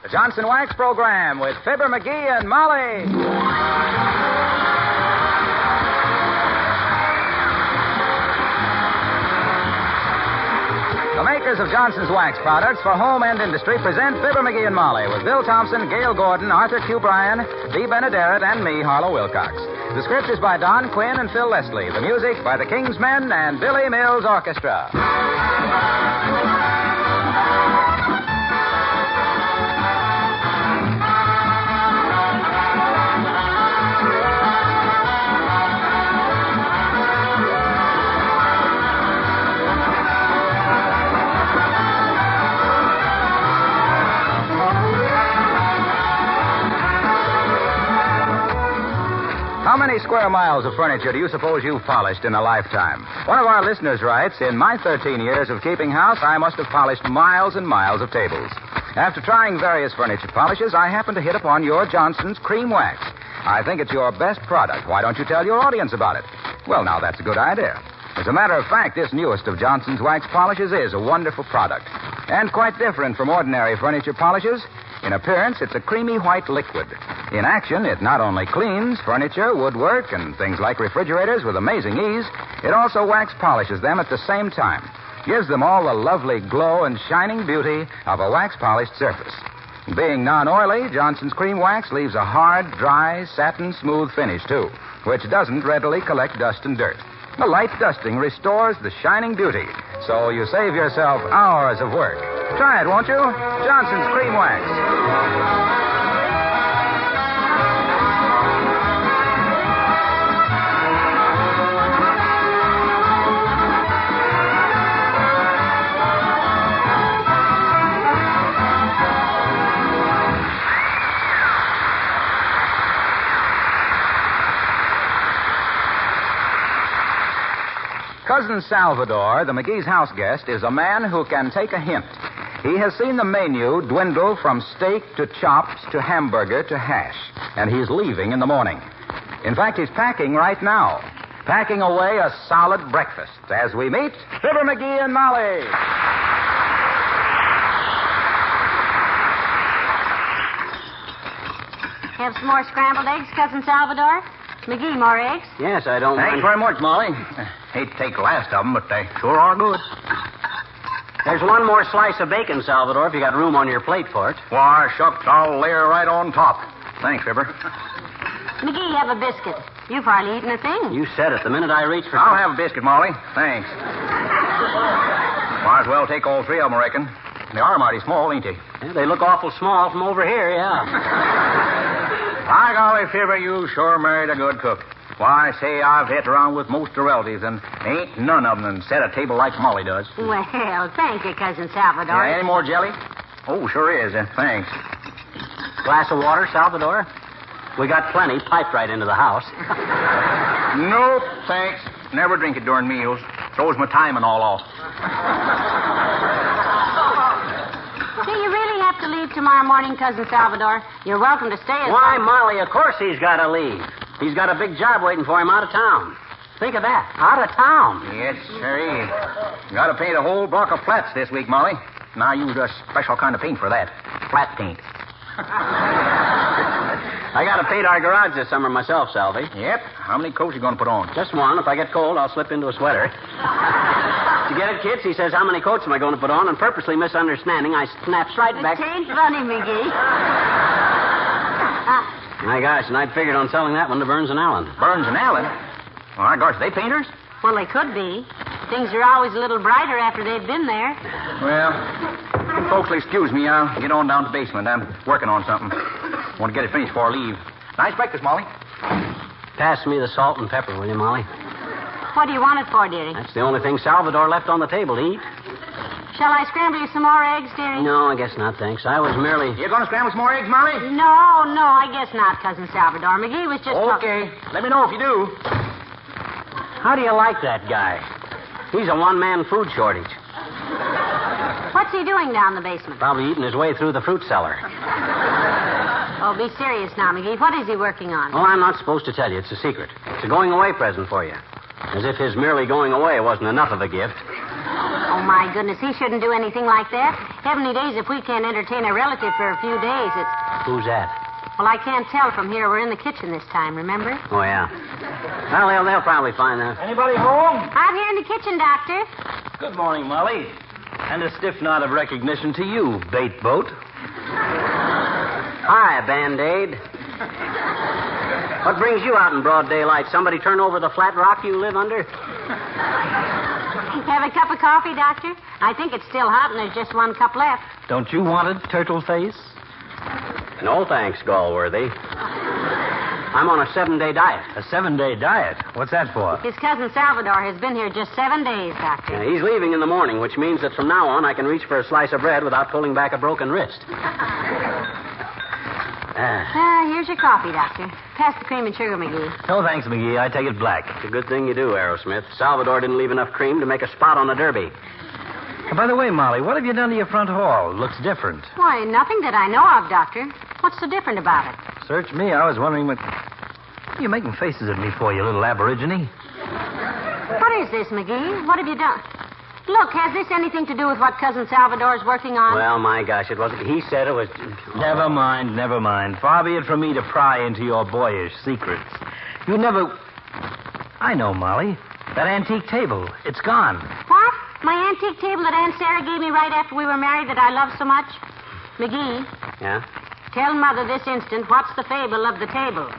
The Johnson Wax Program with Fibber McGee and Molly. The makers of Johnson's Wax products for home and industry present Fibber McGee and Molly with Bill Thompson, Gail Gordon, Arthur Q. Bryan, Dee Benaderet, and me, Harlow Wilcox. The script is by Don Quinn and Phil Leslie. The music by the King's Men and Billy Mills Orchestra. How many square miles of furniture do you suppose you've polished in a lifetime? One of our listeners writes, in my 13 years of keeping house, I must have polished miles and miles of tables. After trying various furniture polishes, I happened to hit upon your Johnson's Cream Wax. I think it's your best product. Why don't you tell your audience about it? Well, now, that's a good idea. As a matter of fact, this newest of Johnson's Wax polishes is a wonderful product, and quite different from ordinary furniture polishes. In appearance, it's a creamy white liquid. In action, it not only cleans furniture, woodwork, and things like refrigerators with amazing ease, it also wax polishes them at the same time. Gives them all the lovely glow and shining beauty of a wax-polished surface. Being non-oily, Johnson's Cream Wax leaves a hard, dry, satin-smooth finish, too, which doesn't readily collect dust and dirt. A light dusting restores the shining beauty, so you save yourself hours of work. Try it, won't you? Johnson's Cream Wax. Cousin Salvador, the McGees' house guest, is a man who can take a hint. He has seen the menu dwindle from steak to chops to hamburger to hash, and he's leaving in the morning. In fact, he's packing right now, packing away a solid breakfast as we meet Fibber McGee and Molly. Have some more scrambled eggs, Cousin Salvador? McGee, more eggs? Yes, I don't Thanks mind. very much, Molly. Hate to take the last of them, but they sure are good. There's one more slice of bacon, Salvador, if you got room on your plate for it. Why, shucks, I'll lay her right on top. Thanks, Fibber. McGee, have a biscuit. You've hardly eaten a thing. You said it the minute I reached for... I'll have a biscuit, Molly. Thanks. Might as well take all three of them, I reckon. They are mighty small, ain't they? Yeah, they look awful small from over here, yeah. By golly, Fibber, you sure married a good cook. Why, say, I've hit around with most of the relatives, and ain't none of them set a table like Molly does. Well, thank you, Cousin Salvador. Yeah, any more jelly? Oh, sure is. Thanks. Glass of water, Salvador? We got plenty piped right into the house. Nope, thanks. Never drink it during meals. Throws my time and all off. Do you really have to leave tomorrow morning, Cousin Salvador? You're welcome to stay as Why, long... Molly, of course he's got to leave. He's got a big job waiting for him out of town. Think of that. Out of town. Yes, sir is. Got to paint a whole block of flats this week, Molly. And I used a special kind of paint for that. Flat paint. I got to paint our garage this summer myself, Salvi. Yep. How many coats you going to put on? Just one. If I get cold, I'll slip into a sweater. You get it, kids? He says, how many coats am I going to put on? And purposely misunderstanding, I snaps right back. It ain't funny, McGee. My gosh, and I'd figured on selling that one to Burns and Allen. Burns and Allen? My gosh, they painters? Well, they could be. Things are always a little brighter after they've been there. Well, you folks will excuse me. I'll get on down to the basement. I'm working on something. Want to get it finished before I leave. Nice breakfast, Molly. Pass me the salt and pepper, will you, Molly? What do you want it for, dearie? That's the only thing Salvador left on the table to eat. Shall I scramble you some more eggs, dearie? No, I guess not, thanks. I was merely... You going to scramble some more eggs, Molly? No, I guess not, Cousin Salvador. McGee was just... Okay. Let me know if you do. How do you like that guy? He's a one-man food shortage. What's he doing down in the basement? Probably eating his way through the fruit cellar. Oh, be serious now, McGee. What is he working on? Oh, I'm not supposed to tell you. It's a secret. It's a going-away present for you. As if his merely going away wasn't enough of a gift. Oh, my goodness. He shouldn't do anything like that. Heavenly days, if we can't entertain a relative for a few days, it's... Who's that? Well, I can't tell from here. We're in the kitchen this time, remember? Oh, yeah. Well, they'll probably find that. Anybody home? I'm here in the kitchen, Doctor. Good morning, Molly. And a stiff nod of recognition to you, bait boat. Hi, Band-Aid. What brings you out in broad daylight? Somebody turn over the flat rock you live under? Have a cup of coffee, Doctor? I think it's still hot and there's just one cup left. Don't you want it, Turtle Face? No, thanks, Galworthy. I'm on a 7-day diet. A 7-day diet? What's that for? His cousin Salvador has been here just 7 days, Doctor. Yeah, he's leaving in the morning, which means that from now on I can reach for a slice of bread without pulling back a broken wrist. Here's your coffee, Doctor. Pass the cream and sugar, McGee. No, thanks, McGee. I take it black. It's a good thing you do, Aerosmith. Salvador didn't leave enough cream to make a spot on the derby. By the way, Molly, what have you done to your front hall? It looks different. Why, nothing that I know of, Doctor. What's so different about it? Search me. I was wondering what are you making faces at me for, you little aborigine? What is this, McGee? What have you done? Look, has this anything to do with what Cousin Salvador's working on? Well, my gosh, it wasn't. He said it was... Never mind, never mind. Far be it from me to pry into your boyish secrets. You never... I know, Molly. That antique table. It's gone. What? My antique table that Aunt Sarah gave me right after we were married that I love so much? McGee, Yeah? tell Mother this instant what's the fable of the table.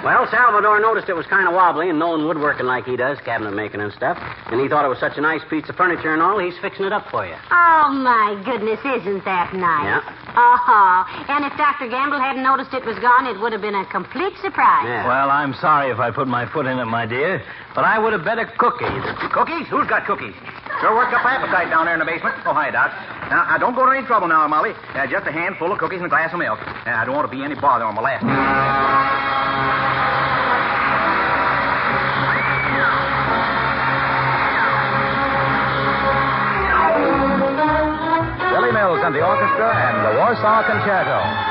Well, Salvador noticed it was kind of wobbly, and knowing woodworking like he does, cabinet making and stuff, and he thought it was such a nice piece of furniture and all, he's fixing it up for you. Oh, my goodness, isn't that nice? Yeah. Oh, and if Dr. Gamble hadn't noticed it was gone, it would have been a complete surprise. Yeah. Well, I'm sorry if I put my foot in it, my dear, but I would have bet a cookie. Cookies? Who's got cookies? Sure worked up appetite down there in the basement. Oh, hi, Doc. Now, don't go to any trouble now, Molly. Just a handful of cookies and a glass of milk. I don't want to be any bother on my last. Billy Mills and the orchestra and the Warsaw Concerto.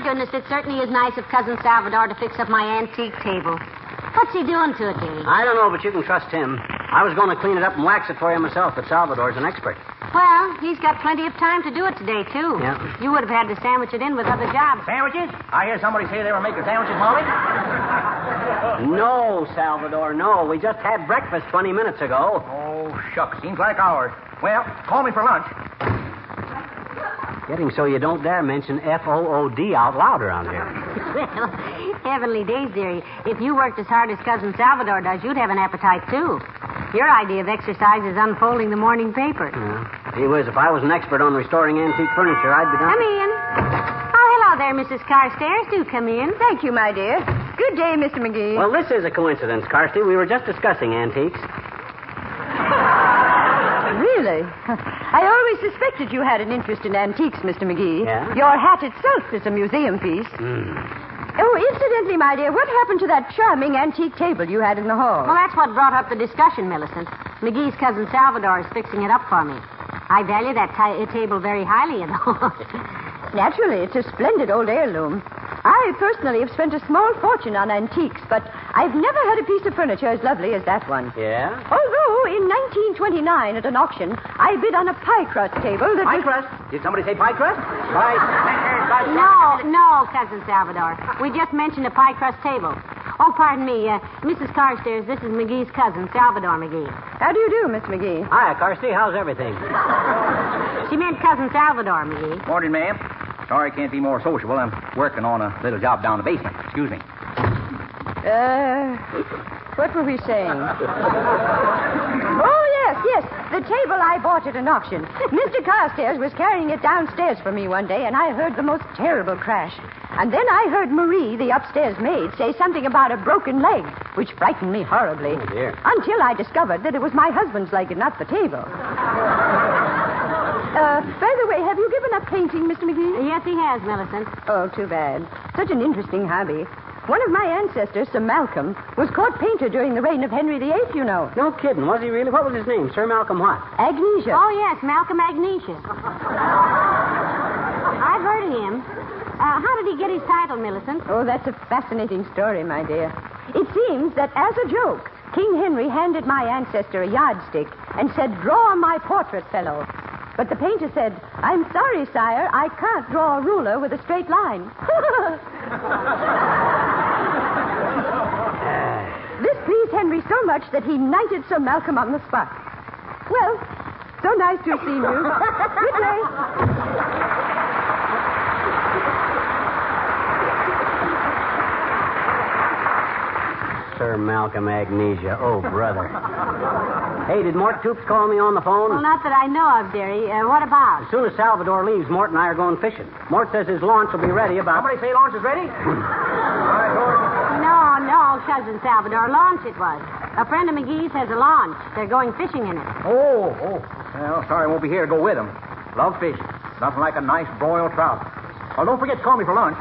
Goodness, it certainly is nice of Cousin Salvador to fix up my antique table. What's he doing to it, Dave? I don't know, but you can trust him. I was going to clean it up and wax it for you myself, but Salvador's an expert. Well, he's got plenty of time to do it today, too. Yeah. You would have had to sandwich it in with other jobs. Sandwiches? I hear somebody say they were making sandwiches, Molly. No, Salvador, no. We just had breakfast 20 minutes ago. Oh, shucks. Seems like hours. Well, call me for lunch. Getting so you don't dare mention F-O-O-D out loud around here. Well, heavenly days, dearie. If you worked as hard as Cousin Salvador does, you'd have an appetite, too. Your idea of exercise is unfolding the morning paper. Yeah. Gee whiz, if I was an expert on restoring antique furniture, I'd be done. Come in. Oh, hello there, Mrs. Carstairs. Do come in. Thank you, my dear. Good day, Mr. McGee. Well, this is a coincidence, Carsty. We were just discussing antiques. Really? I always suspected you had an interest in antiques, Mr. McGee. Yeah? Your hat itself is a museum piece. Oh, incidentally, my dear, what happened to that charming antique table you had in the hall? Well, that's what brought up the discussion, Millicent. McGee's cousin Salvador is fixing it up for me. I value that table very highly, you know. Naturally, it's a splendid old heirloom. I personally have spent a small fortune on antiques, but I've never had a piece of furniture as lovely as that one. Yeah? Although, in 1929, at an auction, I bid on a pie crust table that Pie was... crust? Did somebody say pie crust? No, Cousin Salvador. We just mentioned a pie crust table. Oh, pardon me, Mrs. Carstairs, this is McGee's cousin, Salvador McGee. How do you do, Miss McGee? Hiya, Carsty. How's everything? She meant Cousin Salvador McGee. Morning, ma'am. Sorry I can't be more sociable. I'm working on a little job down the basement. Excuse me. What were we saying? Oh, yes. The table I bought at an auction. Mr. Carstairs was carrying it downstairs for me one day, and I heard the most terrible crash. And then I heard Marie, the upstairs maid, say something about a broken leg, which frightened me horribly. Oh, dear. Until I discovered that it was my husband's leg and not the table. By the way, have you given up painting, Mr. McGee? Yes, he has, Millicent. Oh, too bad. Such an interesting hobby. One of my ancestors, Sir Malcolm, was court painter during the reign of Henry VIII, you know. No kidding, was he really? What was his name? Sir Malcolm what? Agnesia. Oh, yes, Malcolm Agnesia. I've heard of him. How did he get his title, Millicent? Oh, that's a fascinating story, my dear. It seems that as a joke, King Henry handed my ancestor a yardstick and said, "Draw my portrait, fellow." But the painter said, "I'm sorry, sire, I can't draw a ruler with a straight line." This pleased Henry so much that he knighted Sir Malcolm on the spot. Well, so nice to have seen you. Good day. Sir Malcolm Agnesia. Oh, brother. Hey, did Mort Toops call me on the phone? Well, not that I know of, dearie. What about? As soon as Salvador leaves, Mort and I are going fishing. Mort says his launch will be ready about... Somebody say launch is ready? No, Cousin Salvador. Launch it was. A friend of McGee's has a launch. They're going fishing in it. Oh. Well, sorry I won't be here to go with them. Love fish. Nothing like a nice broiled trout. Oh, don't forget to call me for lunch.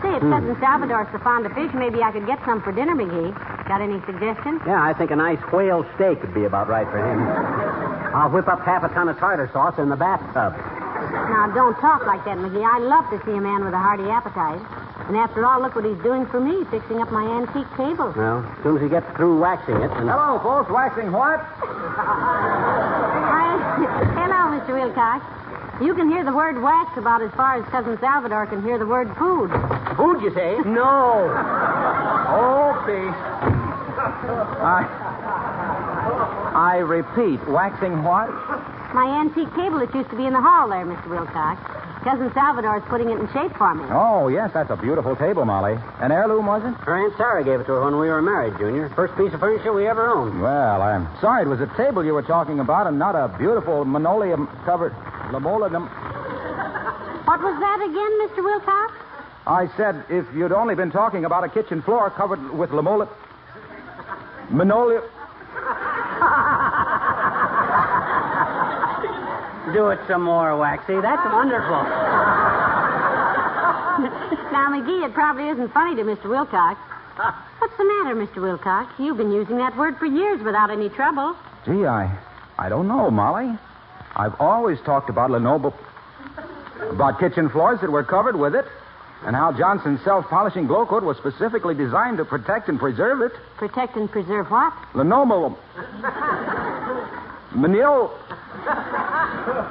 Say, if Cousin Salvador's so fond of fish, maybe I could get some for dinner, McGee. Got any suggestions? Yeah, I think a nice whale steak would be about right for him. I'll whip up half a ton of tartar sauce in the bathtub. Now, don't talk like that, McGee. I love to see a man with a hearty appetite. And after all, look what he's doing for me, fixing up my antique table. Well, as soon as he gets through waxing it... And... Hello, folks. Waxing what? Hello, Mr. Wilcox. You can hear the word wax about as far as Cousin Salvador can hear the word food. Food, you say? No! Okay. I repeat, waxing what? My antique table that used to be in the hall there, Mr. Wilcox. Cousin Salvador's putting it in shape for me. Oh, yes, that's a beautiful table, Molly. An heirloom, was it? Her Aunt Sarah gave it to her when we were married, Junior. First piece of furniture we ever owned. Well, I'm sorry it was a table you were talking about and not a beautiful linoleum-covered... linoleum. What was that again, Mr. Wilcox? I said if you'd only been talking about a kitchen floor covered with linoleum... Do it some more, Waxy. That's wonderful. Now, McGee, it probably isn't funny to Mr. Wilcox. What's the matter, Mr. Wilcox? You've been using that word for years without any trouble. Gee, I don't know, Molly. I've always talked about linoleum... about kitchen floors that were covered with it, and how Johnson's self-polishing glow coat was specifically designed to protect and preserve it. Protect and preserve what? Linoleum. Manil...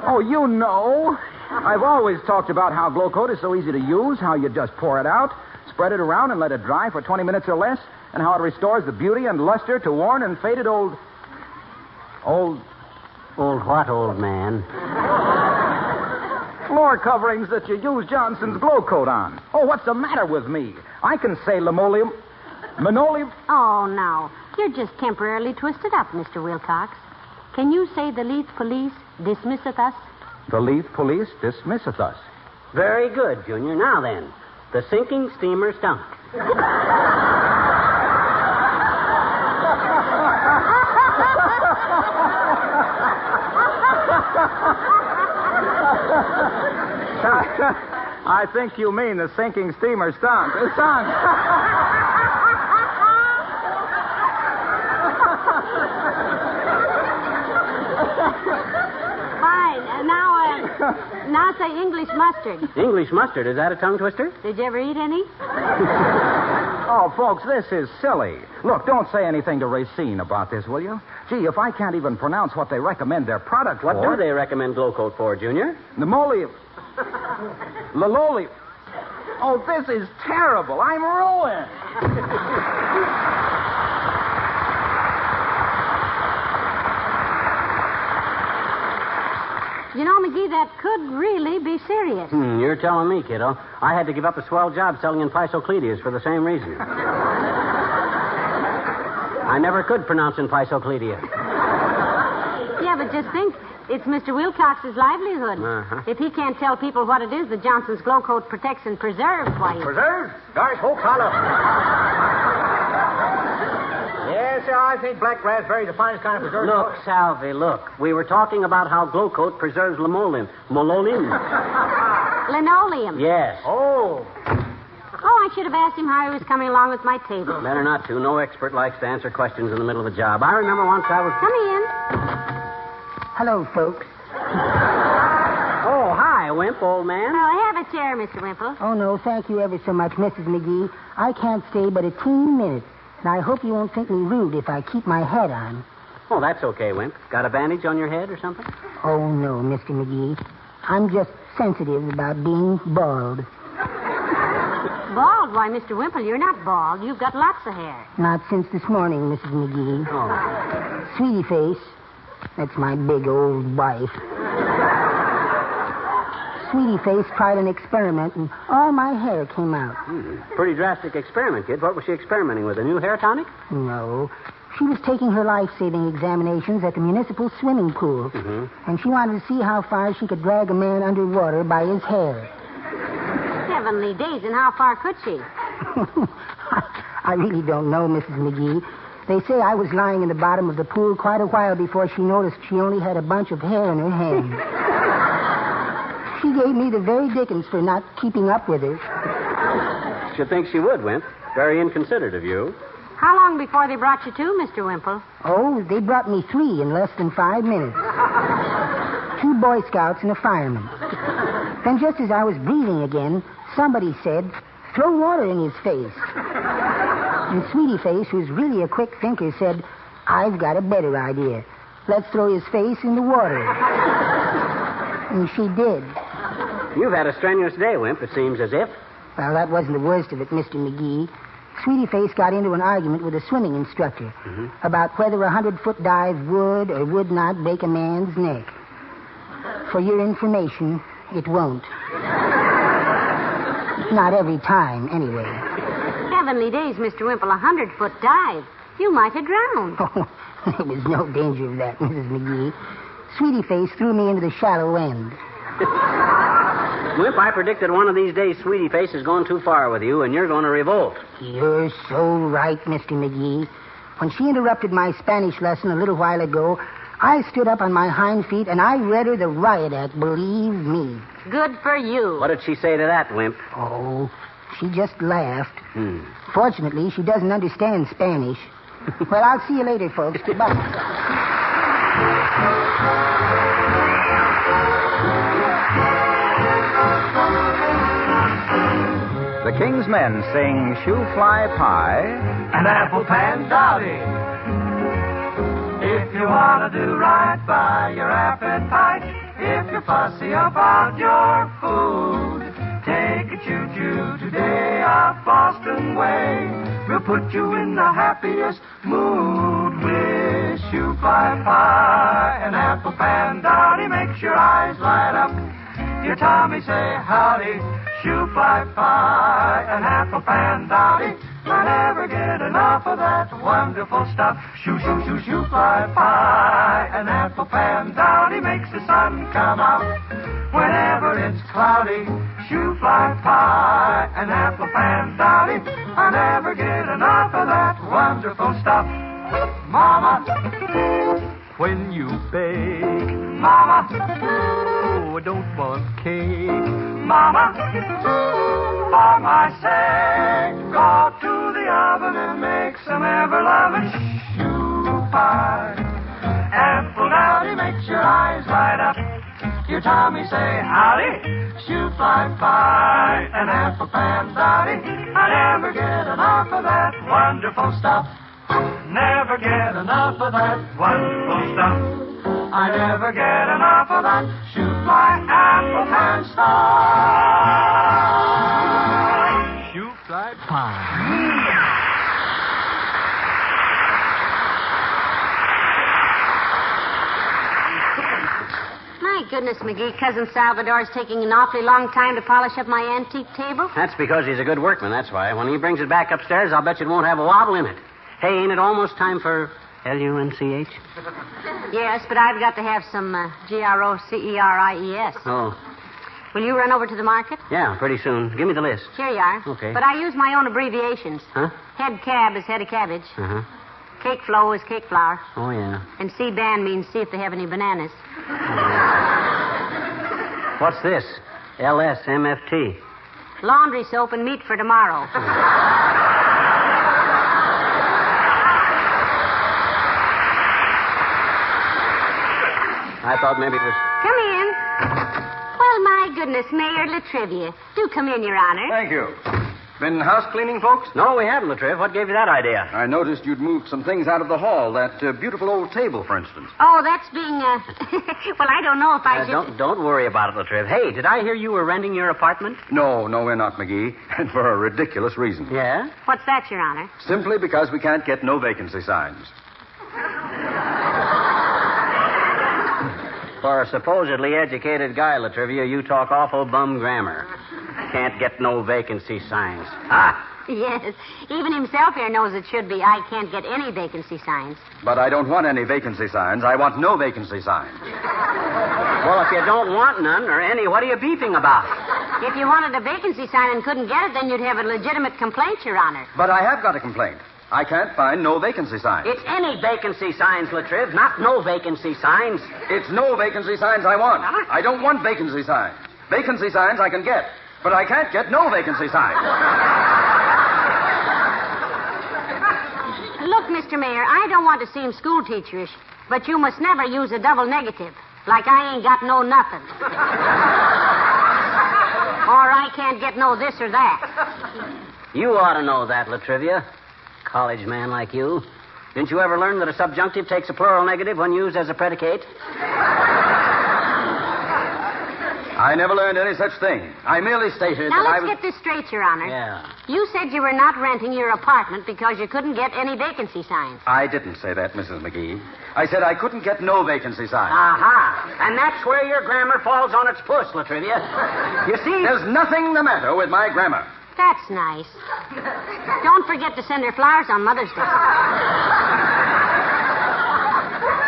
Oh, you know. I've always talked about how Glow Coat is so easy to use, how you just pour it out, spread it around, and let it dry for 20 minutes or less, and how it restores the beauty and luster to worn and faded old... Old what, old man? floor coverings that you use Johnson's Glow Coat on. Oh, what's the matter with me? I can say linoleum... Oh, now. You're just temporarily twisted up, Mr. Wilcox. Can you say the Leith police dismisseth us? The Leith police dismisseth us. Very good, Junior. Now then, the sinking steamer stunk. I think you mean the sinking steamer stunk. It stunk. Fine. Now say English mustard. English mustard, is that a tongue twister? Did you ever eat any? Oh, folks, this is silly. Look, don't say anything to Racine about this, will you? Gee, if I can't even pronounce what they recommend their product What for... do they recommend Glow Coat for, Junior? Linoleum. Oh, this is terrible. I'm ruined. You know, McGee, that could really be serious. You're telling me, kiddo. I had to give up a swell job selling in Pisocleides for the same reason. I never could pronounce in Pisocleidia. Yeah, but just think, it's Mr. Wilcox's livelihood. Uh-huh. If he can't tell people what it is that Johnson's Glow Coat protects and preserves, why... Preserved? Gosh, whole collar. Yes, sir, I think black raspberry is the finest kind of preserved. Look, Salvi, look. We were talking about how Glow Coat preserves linoleum. Linoleum. Yes. Oh. Oh, I should have asked him how he was coming along with my table. Better not to. No expert likes to answer questions in the middle of a job. I remember once I was... Come in. Hello, folks. Oh, hi, Wimp, old man. Well, have a chair, Mr. Wimple. Oh, no, thank you ever so much, Mrs. McGee. I can't stay but a teeny minute. And I hope you won't think me rude if I keep my hat on. Oh, that's okay, Wimp. Got a bandage on your head or something? Oh, no, Mr. McGee. I'm just sensitive about being bald. Bald? Why, Mr. Wimple, you're not bald. You've got lots of hair. Not since this morning, Mrs. McGee. Oh. Sweetie Face, that's my big old wife. Sweetie Face tried an experiment, and all my hair came out. Pretty drastic experiment, kid. What was she experimenting with? A new hair tonic? No. She was taking her life-saving examinations at the municipal swimming pool. Mm-hmm. And she wanted to see how far she could drag a man underwater by his hair. Heavenly days, and how far could she? I really don't know, Mrs. McGee. They say I was lying in the bottom of the pool quite a while before she noticed she only had a bunch of hair in her hand. She gave me the very dickens for not keeping up with her. Should think she would, Wimp. Very inconsiderate of you. How long before they brought you to, Mr. Wimple? Oh, they brought me 3 in less than 5 minutes. 2 Boy Scouts and a fireman. Then just as I was breathing again, somebody said, "Throw water in his face." And Sweetie Face, who's really a quick thinker, said, "I've got a better idea. Let's throw his face in the water." And she did. You've had a strenuous day, Wimp, it seems as if. Well, that wasn't the worst of it, Mr. McGee. Sweetie Face got into an argument with a swimming instructor about whether a 100-foot dive would or would not break a man's neck. For your information, it won't. Not every time, anyway. Heavenly days, Mr. Wimple, 100-foot dive. You might have drowned. Oh, there was no danger of that, Mrs. McGee. Sweetie Face threw me into the shallow end. Wimp, I predicted one of these days Sweetie Face is going too far with you, and you're going to revolt. You're so right, Mr. McGee. When she interrupted my Spanish lesson a little while ago, I stood up on my hind feet and I read her the riot act, believe me. Good for you. What did she say to that, Wimp? Oh, she just laughed. Fortunately, she doesn't understand Spanish. Well, I'll see you later, folks. Goodbye. The King's Men sing Shoe Fly Pie and apple pan dotty. If If you want to do right by your appetite, if you're fussy about your food, take a choo-choo today up Boston way. We'll put you in the happiest mood. Wish you pie, an apple pandowdy makes your eyes light up. Your tummy say howdy, shoe pie, an apple pandowdy. I never get enough of that wonderful stuff. Shoo, shoo, shoo, shoo, pie, an apple pandowdy makes the sun come out. Whenever it's cloudy, shoo, pie, an apple pandowdy. I never get enough of that wonderful stuff. Mama, when you bake, Mama, oh, I don't want cake. Mama, for my sake, go to the oven and make some ever-loving shoe pie. Apple dowdy makes your eyes light up. Your tummy say howdy, shoe pie, an apple pandowdy. I never get enough of that wonderful stuff. Never get enough of that wonderful stuff. I never get enough of that shoot fly apple pan stuff. Shoot fly pie. My goodness, McGee, Cousin Salvador's taking an awfully long time to polish up my antique table. That's because he's a good workman, that's why. When he brings it back upstairs, I'll bet you it won't have a wobble in it. Hey, ain't it almost time for Lunch? Yes, but I've got to have some Groceries. Oh. Will you run over to the market? Yeah, pretty soon. Give me the list. Here you are. Okay. But I use my own abbreviations. Huh? Head cab is head of cabbage. Uh-huh. Cake flow is cake flour. Oh, yeah. And C-band means see if they have any bananas. What's this? LSMFT. Laundry soap and meat for tomorrow. I thought maybe it was... Come in. Well, my goodness, Mayor Latrivia. Do come in, Your Honor. Thank you. Been house cleaning, folks? No, we haven't, Latriv. What gave you that idea? I noticed you'd moved some things out of the hall. That beautiful old table, for instance. Oh, that's being, well, I don't know if I should... Don't worry about it, Latriv. Hey, did I hear you were renting your apartment? No, we're not, McGee. And for a ridiculous reason. Yeah? What's that, Your Honor? Simply because we can't get no vacancy signs. For a supposedly educated guy, Latrivia, you talk awful bum grammar. Can't get no vacancy signs. Ah! Yes. Even himself here knows it should be I can't get any vacancy signs. But I don't want any vacancy signs. I want no vacancy signs. Well, if you don't want none or any, what are you beefing about? If you wanted a vacancy sign and couldn't get it, then you'd have a legitimate complaint, Your Honor. But I have got a complaint. I can't find no vacancy signs. It's any vacancy signs, Latriv, not no vacancy signs. It's no vacancy signs I want. I don't want vacancy signs. Vacancy signs I can get, but I can't get no vacancy signs. Look, Mr. Mayor, I don't want to seem school teacherish, but you must never use a double negative, like I ain't got no nothing. Or I can't get no this or that. You ought to know that, Latrivia. College man like you. Didn't you ever learn that a subjunctive takes a plural negative when used as a predicate? I never learned any such thing. I merely stated now, that let's get this straight, Your Honor. Yeah. You said you were not renting your apartment because you couldn't get any vacancy signs. I didn't say that, Mrs. McGee. I said I couldn't get no vacancy signs. Aha. And that's where your grammar falls on its puss, Latrivia. You see... There's nothing the matter with my grammar. That's nice. Don't forget to send her flowers on Mother's Day.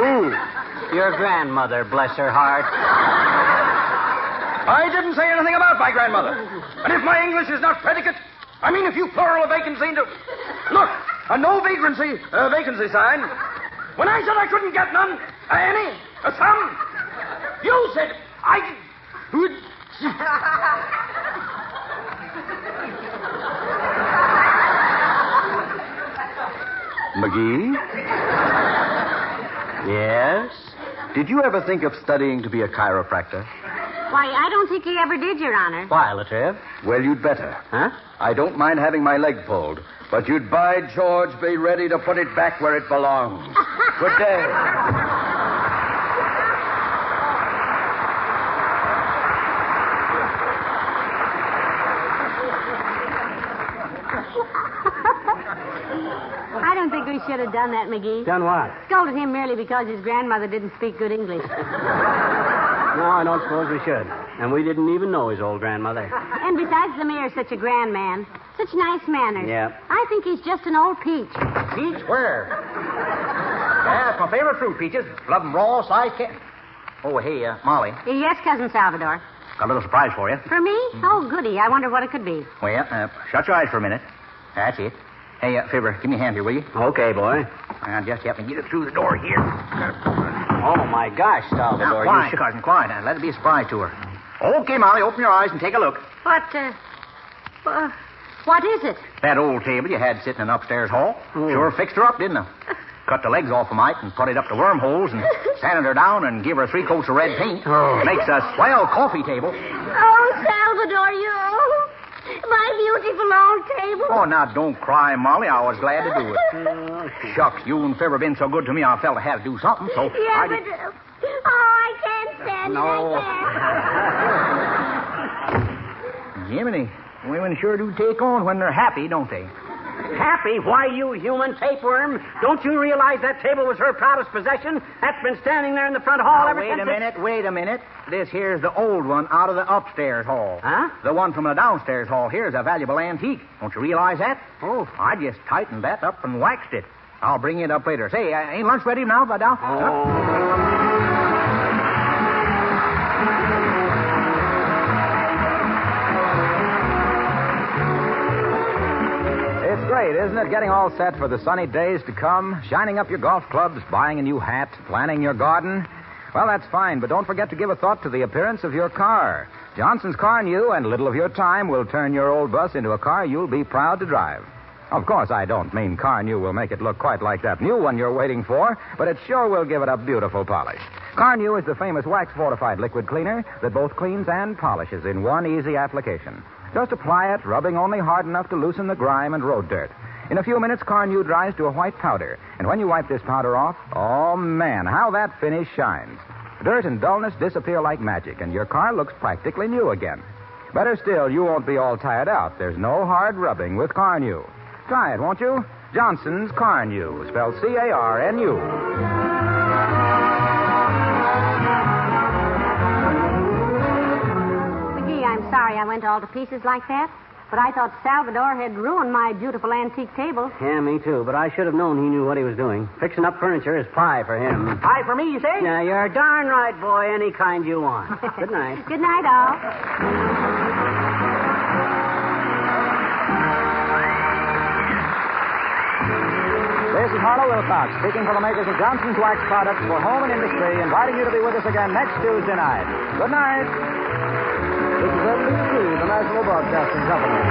Who? Your grandmother, bless her heart. I didn't say anything about my grandmother. And if my English is not predicate, I mean if you plural a vacancy into... Look, a no vacancy sign. When I said I couldn't get none, any, some, you said I... McGee? Yes? Did you ever think of studying to be a chiropractor? Why, I don't think you ever did, Your Honor. Why, Latriv? Well, you'd better. Huh? I don't mind having my leg pulled, But you'd, by George, be ready to put it back where it belongs. Good day. I don't think we should have done that, McGee. Done what? Scolded him merely because his grandmother didn't speak good English. No, I don't suppose we should. And we didn't even know his old grandmother. And besides, the mayor's such a grand man. Such nice manners. Yeah. I think he's just an old peach. Peach? Where? Yeah, it's my favorite fruit, peaches. Love them raw, sliced. Oh, hey, Molly. Yes, Cousin Salvador. Got a little surprise for you. For me? Oh, goody. I wonder what it could be. Well, shut your eyes for a minute. That's it. Hey, Fibber, give me a hand here, will you? Okay, boy. I'll just help me get it through the door here. Oh, my gosh, Salvador. Now, quiet, cousin, quiet. Now, let it be a surprise to her. Okay, Molly, open your eyes and take a look. What is it? That old table you had sitting in the upstairs hall. Sure fixed her up, didn't I? Cut the legs off a mite and put it up to wormholes and sanded her down and give her 3 coats of red paint. Makes a swell coffee table. Oh, Salvador, you... My beautiful old table. Oh, now, don't cry, Molly. I was glad to do it. Shucks, you and Fibber been so good to me, I felt I had to do something, so... Yeah, but... I can't stand it. I can't. Jiminy, women sure do take on when they're happy, don't they? Happy? Why, you human tapeworm? Don't you realize that table was her proudest possession? That's been standing there in the front hall ever since... Wait a minute. This here's the old one out of the upstairs hall. Huh? The one from the downstairs hall here's a valuable antique. Don't you realize that? Oh. I just tightened that up and waxed it. I'll bring it up later. Say, ain't lunch ready now, Vidal? It's great, isn't it? Getting all set for the sunny days to come, shining up your golf clubs, buying a new hat, planning your garden. Well, that's fine, but don't forget to give a thought to the appearance of your car. Johnson's Car New and a little of your time will turn your old bus into a car you'll be proud to drive. Of course, I don't mean Car New will make it look quite like that new one you're waiting for, but it sure will give it a beautiful polish. Car New is the famous wax-fortified liquid cleaner that both cleans and polishes in one easy application. Just apply it, rubbing only hard enough to loosen the grime and road dirt. In a few minutes, Car New dries to a white powder. And when you wipe this powder off, oh, man, how that finish shines. Dirt and dullness disappear like magic, and your car looks practically new again. Better still, you won't be all tired out. There's no hard rubbing with Car New. Try it, won't you? Johnson's Car New, spelled C-A-R-N-U. McGee, I'm sorry I went all to pieces like that. But I thought Salvador had ruined my beautiful antique table. Yeah, me too. But I should have known he knew what he was doing. Fixing up furniture is pie for him. Pie for me, you say? Yeah, you're darn right, boy. Any kind you want. Good night. Good night, all. This is Harlow Wilcox, speaking for the makers of Johnson's Wax Products for home and industry, inviting you to be with us again next Tuesday night. Good night. This is NBC, the National Broadcasting Company.